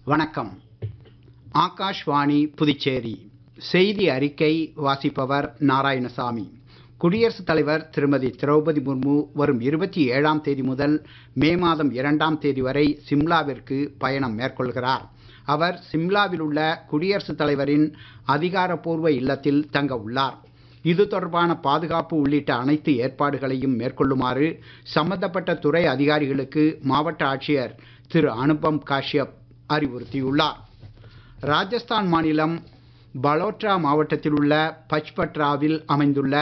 வணக்கம். ஆகாஷ்வாணி புதுச்சேரி செய்தி அறிக்கை வாசிப்பவர் நாராயணசாமி. குடியரசுத் தலைவர் திருமதி திரௌபதி முர்மு வரும் 27ஆம் தேதி முதல் மே மாதம் 2ஆம் தேதி வரை சிம்லாவிற்கு பயணம் மேற்கொள்கிறார். அவர் சிம்லாவில் உள்ள குடியரசுத் தலைவரின் அதிகாரப்பூர்வ இல்லத்தில் தங்க உள்ளார். இது தொடர்பான பாதுகாப்பு உள்ளிட்ட அனைத்து ஏற்பாடுகளையும் மேற்கொள்ளுமாறு சம்பந்தப்பட்ட துறை அதிகாரிகளுக்கு மாவட்ட ஆட்சியர் திரு அனுபம் காஷ்யப் அறிவுறுத்தியுள்ளார். ராஜஸ்தான் மாநிலம் பலோட்ரா மாவட்டத்தில் உள்ள பச்பட்ராவில் அமைந்துள்ள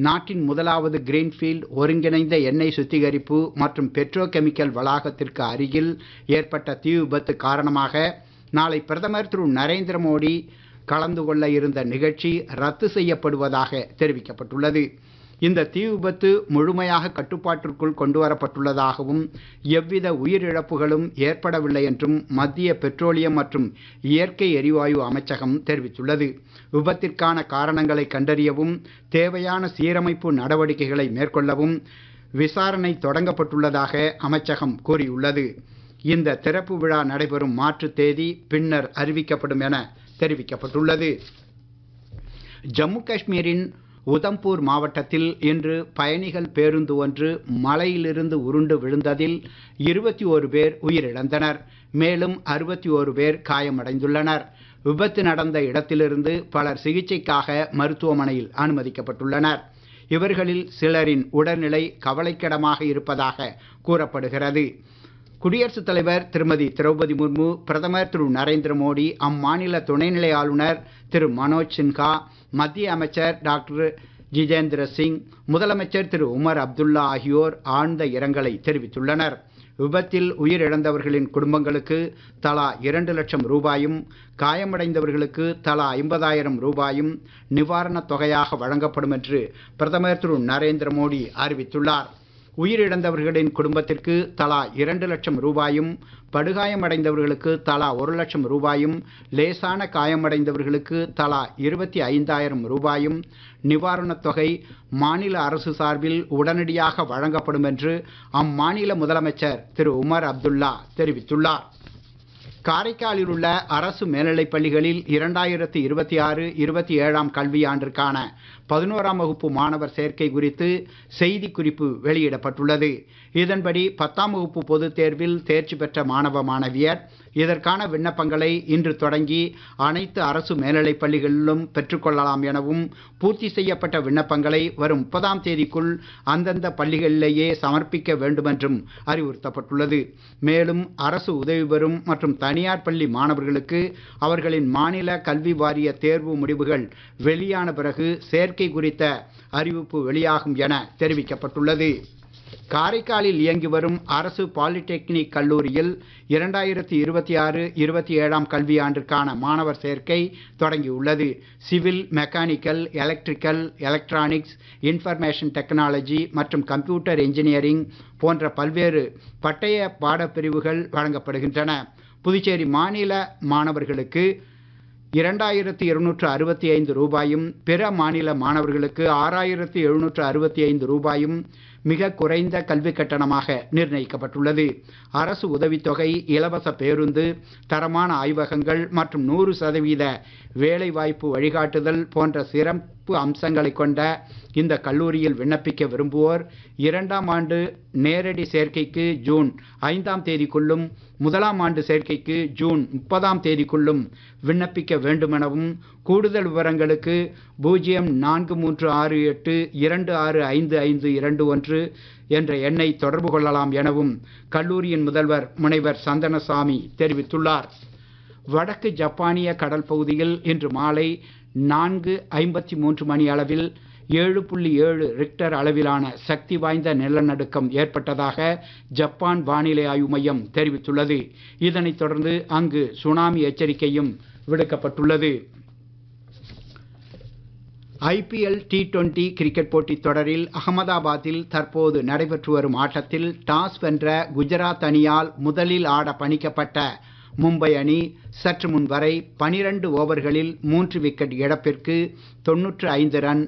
நாட்டின் முதலாவது கிரீன்ஃபீல்ட் ஒருங்கிணைந்த எண்ணெய் சுத்திகரிப்பு மற்றும் பெட்ரோகெமிக்கல் வளாகத்திற்கு அருகில் ஏற்பட்ட தீ விபத்து காரணமாக நாளை பிரதமர் திரு நரேந்திர மோடி கலந்து கொள்ள இருந்த நிகழ்ச்சி ரத்து செய்யப்படுவதாக தெரிவிக்கப்பட்டுள்ளது. இந்த தீ விபத்து முழுமையாக கட்டுப்பாட்டிற்குள் கொண்டு வரப்பட்டுள்ளதாகவும் எவ்வித உயிரிழப்புகளும் ஏற்படவில்லை என்றும் மத்திய பெட்ரோலியம் மற்றும் இயற்கை எரிவாயு அமைச்சகம் தெரிவித்துள்ளது. விபத்திற்கான காரணங்களை கண்டறியவும் தேவையான சீரமைப்பு நடவடிக்கைகளை மேற்கொள்ளவும் விசாரணை தொடங்கப்பட்டுள்ளதாக அமைச்சகம் கூறியுள்ளது. இந்த திறப்பு விழா நடைபெறும் மாற்று தேதி பின்னர் அறிவிக்கப்படும் என தெரிவிக்கப்பட்டுள்ளது. ஜம்மு காஷ்மீரின் உதம்பூர் மாவட்டத்தில் இன்று பயணிகள் பேருந்து ஒன்று மலையிலிருந்து உருண்டு விழுந்ததில் 21 பேர் உயிரிழந்தனர். மேலும் 61 பேர் காயமடைந்துள்ளனர். விபத்து நடந்த இடத்திலிருந்து பலர் சிகிச்சைக்காக மருத்துவமனையில் அனுமதிக்கப்பட்டுள்ளனர். இவர்களில் சிலரின் உடல்நிலை கவலைக்கிடமாக இருப்பதாக கூறப்படுகிறது. குடியரசுத் தலைவர் திருமதி திரௌபதி முர்மு, பிரதமர் திரு நரேந்திர மோடி, அம்மாநில துணைநிலை ஆளுநர் திரு மனோஜ் சின்ஹா, மத்திய அமைச்சர் டாக்டர் ஜிதேந்திர சிங், முதலமைச்சர் திரு உமர் அப்துல்லா ஆகியோர் ஆழ்ந்த இரங்கலை தெரிவித்துள்ளனர். விபத்தில் உயிரிழந்தவர்களின் குடும்பங்களுக்கு தலா 2 லட்சம் ரூபாயும் காயமடைந்தவர்களுக்கு தலா 50,000 ரூபாயும் நிவாரணத் தொகையாக வழங்கப்படும் என்று பிரதமர் திரு நரேந்திர மோடி அறிவித்துள்ளார். உயிரிழந்தவர்களின் குடும்பத்திற்கு தலா 2 லட்சம் ரூபாயும், படுகாயமடைந்தவர்களுக்கு தலா 1 லட்சம் ரூபாயும், லேசான காயமடைந்தவர்களுக்கு தலா 25,000 ரூபாயும் நிவாரணத் தொகை மாநில அரசு சார்பில் உடனடியாக வழங்கப்படும் என்று அம்மாநில முதலமைச்சர் திரு உமர் அப்துல்லா தெரிவித்துள்ளார். காரைக்காலில் உள்ள அரசு மேல்நிலைப் பள்ளிகளில் 2026-27ஆம் கல்வியாண்டிற்கான 11ஆம் வகுப்பு மாணவர் சேர்க்கை குறித்து செய்திக்குறிப்பு வெளியிடப்பட்டுள்ளது. இதன்படி 10ஆம் வகுப்பு பொதுத் தேர்வில் தேர்ச்சி பெற்ற மாணவ மாணவியர் இதற்கான விண்ணப்பங்களை இன்று தொடங்கி அனைத்து அரசு மேல்நிலைப் பள்ளிகளிலும் பெற்றுக்கொள்ளலாம் எனவும், பூர்த்தி செய்யப்பட்ட விண்ணப்பங்களை வரும் 30ஆம் தேதிக்குள் அந்தந்த பள்ளிகளிலேயே சமர்ப்பிக்க வேண்டுமென்றும் அறிவுறுத்தப்பட்டுள்ளது. மேலும் அரசு உதவி பெறும் மற்றும் தனியார் பள்ளி மாணவர்களுக்கு அவர்களின் மாநில கல்வி வாரிய தேர்வு முடிவுகள் வெளியான பிறகு சேர்க்கை குறித்த அறிவிப்பு வெளியாகும் என தெரிவிக்கப்பட்டுள்ளது. காரைக்காலில் இயங்கி வரும் அரசு பாலிடெக்னிக் கல்லூரியில் 2026-27ஆம் கல்வியாண்டிற்கான மாணவர் சேர்க்கை தொடங்கியுள்ளது. Civil, mechanical, electrical, electronics, information technology மற்றும் கம்ப்யூட்டர் இன்ஜினியரிங் போன்ற பல்வேறு பட்டய பாடப்பிரிவுகள் வழங்கப்படுகின்றன. புதுச்சேரி மாநில மாணவர்களுக்கு 2,265 ரூபாயும், பிற மாநில மாணவர்களுக்கு 6,765 ரூபாயும் மிக குறைந்த கல்வி கட்டணமாக நிர்ணயிக்கப்பட்டுள்ளது. அரசு உதவித்தொகை, இலவச பேருந்து, தரமான ஆய்வகங்கள் மற்றும் 100% வேலைவாய்ப்பு வழிகாட்டுதல் போன்ற சிறப்பு அம்சங்களை கொண்ட இந்த கல்லூரியில் விண்ணப்பிக்க விரும்புவோர் 2ஆம் ஆண்டு நேரடி சேர்க்கைக்கு ஜூன் 5ஆம் தேதிக்குள்ளும், 1ஆம் ஆண்டு சேர்க்கைக்கு ஜூன் 30ஆம் தேதிக்குள்ளும் விண்ணப்பிக்க வேண்டுமெனவும், கூடுதல் விவரங்களுக்கு 043682655521 என்ற எண்ணை தொடர்பு கொள்ளலாம் எனவும் கல்லூரியின் முதல்வர் முனைவர் சந்தனசாமி தெரிவித்துள்ளார். வடக்கு ஜப்பானிய கடல் பகுதியில் இன்று மாலை 4:53 மணி அளவில் 7.7 ரிக்டர் அளவிலான சக்தி வாய்ந்த நிலநடுக்கம் ஏற்பட்டதாக ஜப்பான் வானிலை ஆய்வு மையம் தெரிவித்துள்ளது. இதனைத் தொடர்ந்து அங்கு சுனாமி எச்சரிக்கையும் விடுக்கப்பட்டுள்ளது. IPL T20 கிரிக்கெட் போட்டித் தொடரில் அகமதாபாத்தில் தற்போது நடைபெற்று வரும் ஆட்டத்தில் டாஸ் வென்ற குஜராத் அணியால் முதலில் ஆட பணிக்கப்பட்ட மும்பை அணி சற்று முன் வரை 12 ஓவர்களில் 3 விக்கெட் இழப்பிற்கு 95 ரன்